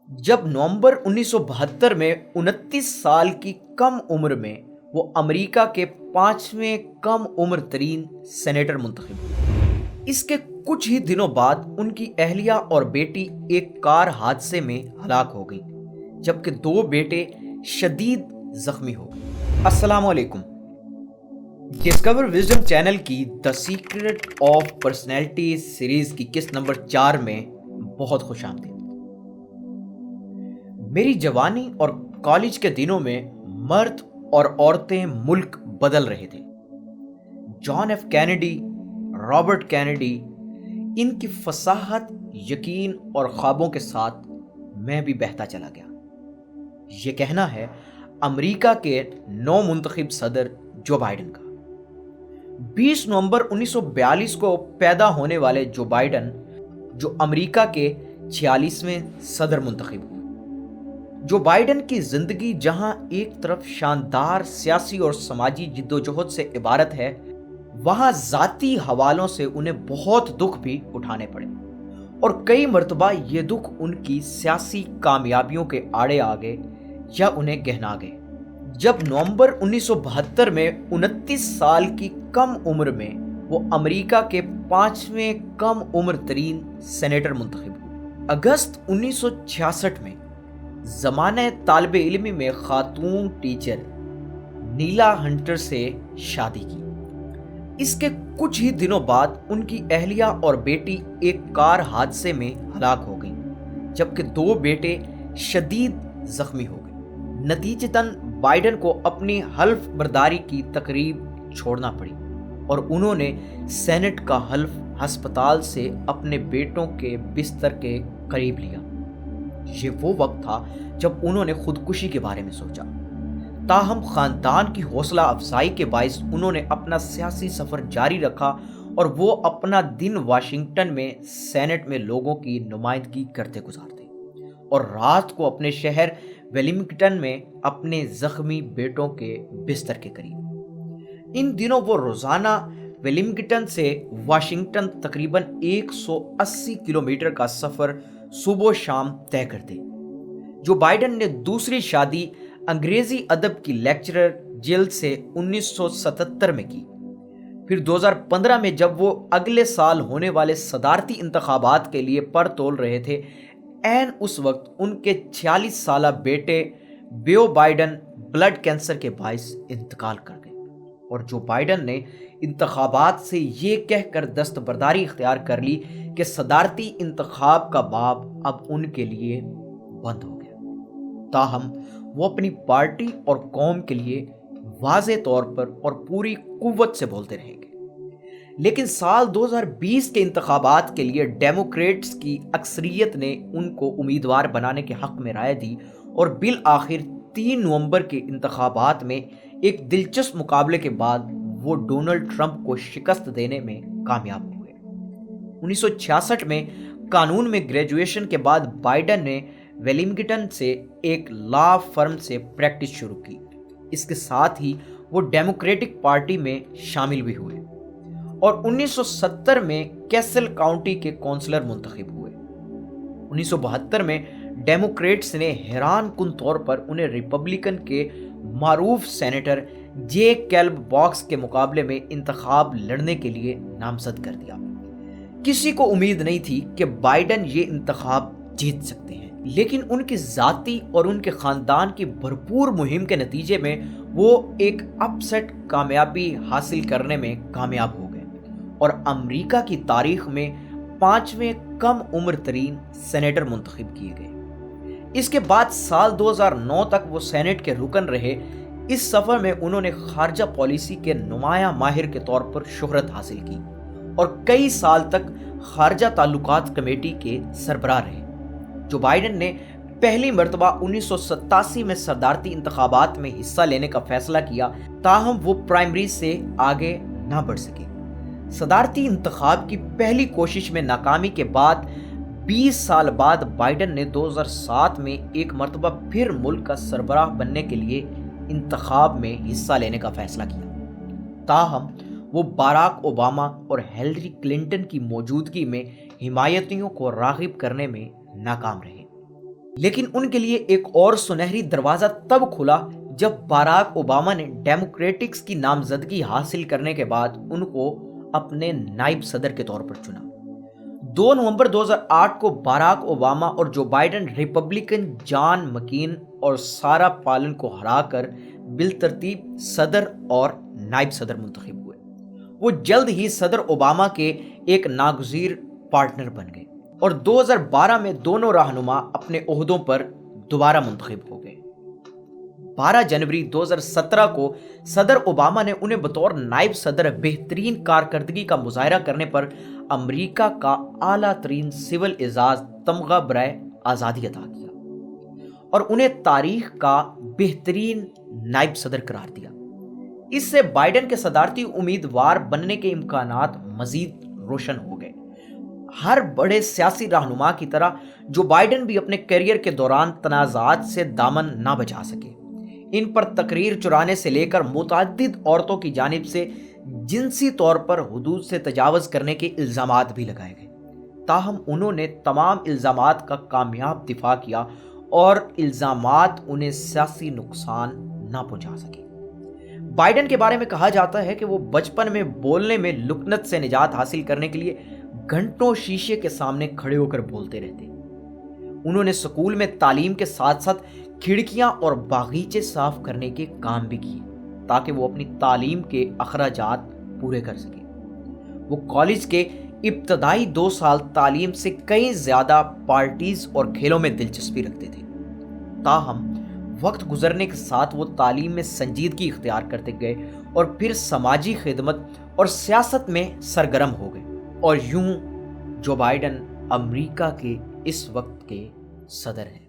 جب نومبر 1972 میں 29 سال کی کم عمر میں وہ امریکہ کے 5ویں کم عمر ترین سینیٹر منتخب ہوئے۔ اس کے کچھ ہی دنوں بعد ان کی اہلیہ اور بیٹی ایک کار حادثے میں ہلاک ہو گئی، جبکہ 2 بیٹے شدید زخمی ہو گئے۔ السلام علیکم، ڈسکور وزڈم چینل کی دی سیکرٹ آف پرسنالٹی سیریز کی قسط نمبر 4 میں بہت خوش آمدید۔ میری جوانی اور کالج کے دنوں میں مرد اور عورتیں ملک بدل رہے تھے۔ John F Kennedy, Robert Kennedy, ان کی فصاحت، یقین اور خوابوں کے ساتھ میں بھی بہتا چلا گیا۔ یہ کہنا ہے امریکہ کے نو منتخب صدر جو بائیڈن کا۔ 20 نومبر 1942 کو پیدا ہونے والے جو بائیڈن جو امریکہ کے 46ویں صدر منتخب ہوئے۔ جو بائیڈن کی زندگی جہاں ایک طرف شاندار سیاسی اور سماجی جدوجہد سے عبارت ہے، وہاں ذاتی حوالوں سے انہیں بہت دکھ بھی اٹھانے پڑے، اور کئی مرتبہ یہ دکھ ان کی سیاسی کامیابیوں کے آڑے آ گئے یا انہیں گہنا گئے۔ جب نومبر 1972 میں 29 سال کی کم عمر میں وہ امریکہ کے 5ویں کم عمر ترین سینیٹر منتخب ہوئے۔ اگست 1966 میں زمانہ طالب علمی میں خاتون ٹیچر نیلا ہنٹر سے شادی کی۔ اس کے کچھ ہی دنوں بعد ان کی اہلیہ اور بیٹی ایک کار حادثے میں ہلاک ہو گئیں، جبکہ 2 بیٹے شدید زخمی ہو گئے۔ نتیجتاً بائیڈن کو اپنی حلف برداری کی تقریب چھوڑنا پڑی، اور انہوں نے سینٹ کا حلف ہسپتال سے اپنے بیٹوں کے بستر کے قریب لیا۔ یہ وہ وقت تھا جب انہوں نے خودکشی کے بارے میں سوچا۔ تاہم خاندان کی حوصلہ افزائی کے باعث انہوں نے اپنا سیاسی سفر جاری رکھا، اور وہ اپنا دن واشنگٹن میں سینٹ میں لوگوں کی نمائندگی کرتے گزارتے، اور رات کو اپنے شہر ویلنگٹن میں اپنے زخمی بیٹوں کے بستر کے قریب۔ ان دنوں وہ روزانہ ویلنگٹن سے واشنگٹن تقریباً 180 کلومیٹر کا سفر صبح و شام طے کرتے۔ جو بائیڈن نے دوسری شادی انگریزی ادب کی لیکچرر جل سے 1977 میں کی۔ پھر 2015 میں جب وہ اگلے سال ہونے والے صدارتی انتخابات کے لیے پر تول رہے تھے، عین اس وقت ان کے 46 سالہ بیٹے بیو بائیڈن بلڈ کینسر کے باعث انتقال کر گئے، اور جو بائیڈن نے انتخابات سے یہ کہہ کر دستبرداری اختیار کر لی کہ صدارتی انتخاب کا باب اب ان کے لیے بند ہو گیا۔ تاہم وہ اپنی پارٹی اور قوم کے لیے واضح طور پر اور پوری قوت سے بولتے رہیں گے۔ لیکن سال 2020 کے انتخابات کے لیے ڈیموکریٹس کی اکثریت نے ان کو امیدوار بنانے کے حق میں رائے دی، اور بالآخر 3 نومبر کے انتخابات میں ایک دلچسپ مقابلے کے بعد وہ ڈونلڈ ٹرمپ کو شکست دینے میں کامیاب ہوئے۔ 1966 میں قانون میں گریجویشن کے بعد بائیڈن نے ویلنگٹن سے ایک لا فرم سے پریکٹس شروع کی۔ اس کے ساتھ ہی وہ ڈیموکریٹک پارٹی میں شامل بھی ہوئے، اور 1970 میں کیسل کاؤنٹی کے کونسلر منتخب ہوئے۔ 1972 میں ڈیموکریٹس نے حیران کن طور پر انہیں ریپبلکن کے معروف سینیٹر جے کیلب باکس کے مقابلے میں انتخاب لڑنے کے لیے نامزد کر دیا۔ کسی کو امید نہیں تھی کہ بائیڈن یہ انتخاب جیت سکتے ہیں، لیکن ان کی ذاتی اور ان کے خاندان کی بھرپور مہم کے نتیجے میں وہ ایک اپ سیٹ کامیابی حاصل کرنے میں کامیاب ہو گئے، اور امریکہ کی تاریخ میں 5ویں کم عمر ترین سینیٹر منتخب کیے گئے۔ اس کے بعد سال 2009 تک وہ سینٹ کے رکن رہے۔ اس سفر میں انہوں نے خارجہ پالیسی کے نمایاں ماہر کے طور پر شہرت حاصل کی، اور کئی سال تک خارجہ تعلقات کمیٹی کے سربراہ رہے۔ جو بائیڈن نے پہلی مرتبہ 1987 میں صدارتی انتخابات میں حصہ لینے کا فیصلہ کیا، تاہم وہ پرائمری سے آگے نہ بڑھ سکے۔ صدارتی انتخاب کی پہلی کوشش میں ناکامی کے بعد 20 سال بعد بائیڈن نے 2007 میں ایک مرتبہ پھر ملک کا سربراہ بننے کے لیے انتخاب میں حصہ لینے کا فیصلہ کیا۔ تاہم وہ باراک اوباما اور ہیلری کلنٹن کی موجودگی میں حمایتیوں کو راغب کرنے میں ناکام رہے۔ لیکن ان کے لیے ایک اور سنہری دروازہ تب کھلا جب باراک اوباما نے ڈیموکریٹکس کی نامزدگی حاصل کرنے کے بعد ان کو اپنے نائب صدر کے طور پر چنا۔ 2 نومبر 2008 کو باراک اوباما اور جو بائیڈن ریپبلکن جان مکین اور سارا پالن کو ہرا کر بالترتیب صدر اور نائب صدر منتخب ہوئے۔ وہ جلد ہی صدر اوباما کے ایک ناگزیر پارٹنر بن گئے اور 2012 میں دونوں رہنما اپنے عہدوں پر دوبارہ منتخب ہو گئے۔ 12 جنوری 2017 کو صدر اوباما نے انہیں بطور نائب صدر بہترین کارکردگی کا مظاہرہ کرنے پر امریکہ کا اعلیٰ ترین سول اعزاز تمغہ برائے آزادی عطا کیا اور انہیں تاریخ کا بہترین نائب صدر قرار دیا۔ اس سے بائیڈن کے صدارتی امیدوار بننے کے امکانات مزید روشن ہو گئے۔ ہر بڑے سیاسی رہنما کی طرح جو بائیڈن بھی اپنے کیریئر کے دوران تنازعات سے دامن نہ بچا سکے۔ ان پر تقریر چرانے سے لے کر متعدد عورتوں کی جانب سے جنسی طور پر حدود سے تجاوز کرنے کے الزامات بھی لگائے گئے، تاہم انہوں نے تمام الزامات کا کامیاب دفاع کیا اور الزامات انہیں سیاسی نقصان نہ پہنچا سکے۔ بائیڈن کے بارے میں کہا جاتا ہے کہ وہ بچپن میں بولنے میں لکنت سے نجات حاصل کرنے کے لیے گھنٹوں شیشے کے سامنے کھڑے ہو کر بولتے رہتے۔ انہوں نے اسکول میں تعلیم کے ساتھ ساتھ کھڑکیاں اور باغیچے صاف کرنے کے کام بھی کیے تاکہ وہ اپنی تعلیم کے اخراجات پورے کر سکیں۔ وہ کالج کے ابتدائی 2 سال تعلیم سے کئی زیادہ پارٹیز اور کھیلوں میں دلچسپی رکھتے تھے، تاہم وقت گزرنے کے ساتھ وہ تعلیم میں سنجیدگی اختیار کرتے گئے اور پھر سماجی خدمت اور سیاست میں سرگرم ہو گئے، اور یوں جو بائیڈن امریکہ کے اس وقت کے صدر ہیں۔